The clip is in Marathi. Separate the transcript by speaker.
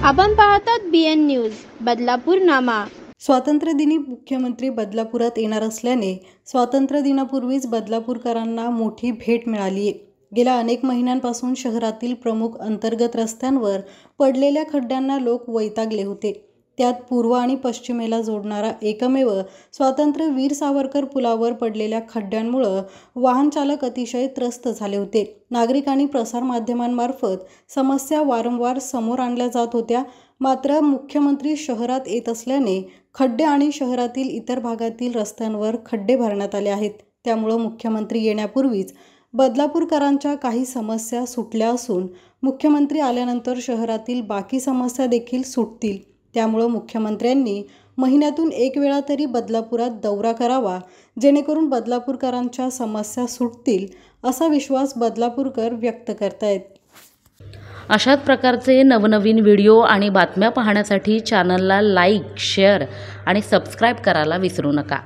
Speaker 1: आपण पाहतात BN न्यूज बदलापूर नामा।
Speaker 2: स्वातंत्र्य दिनी मुख्यमंत्री बदलापुरात येणार असल्याने स्वातंत्र्य दिनापूर्वीच बदलापूरकरांना मोठी भेट मिळाली आहे। गेल्या अनेक महिन्यांपासून शहरातील प्रमुख अंतर्गत रस्त्यांवर पडलेल्या खड्ड्यांना लोक वैतागले होते। त्यात पूर्व आणि पश्चिमेला जोडणारा एकमेव स्वातंत्र्य वीर सावरकर पुलावर पडलेल्या खड्ड्यांमुळे वाहन चालक अतिशय त्रस्त झाले होते। नागरिकांनी प्रसार माध्यमांमार्फत समस्या वारंवार समोर आणल्या जात होत्या, मात्र मुख्यमंत्री शहरात येत असल्याने खड्डे आणि शहरातील इतर भागातील रस्त्यांवर खड्डे भरण्यात आले आहेत। त्यामुळे मुख्यमंत्री येण्यापूर्वीच बदलापूरकरांच्या काही समस्या सुटल्या असून मुख्यमंत्री आल्यानंतर शहरातील बाकी समस्या देखील सुटतील। त्यामुळे मुख्यमंत्र्यांनी महिन्यातून एक वेळा तरी बदलापुरात दौरा करावा, जेणेकरून बदलापूरकरांच्या समस्या सुटतील असा विश्वास बदलापूरकर व्यक्त करतायत।
Speaker 3: अशाच प्रकारचे नवनवीन व्हिडिओ आणि बातम्या पाहण्यासाठी चॅनलला लाईक, शेअर आणि सबस्क्राईब करायला विसरू नका।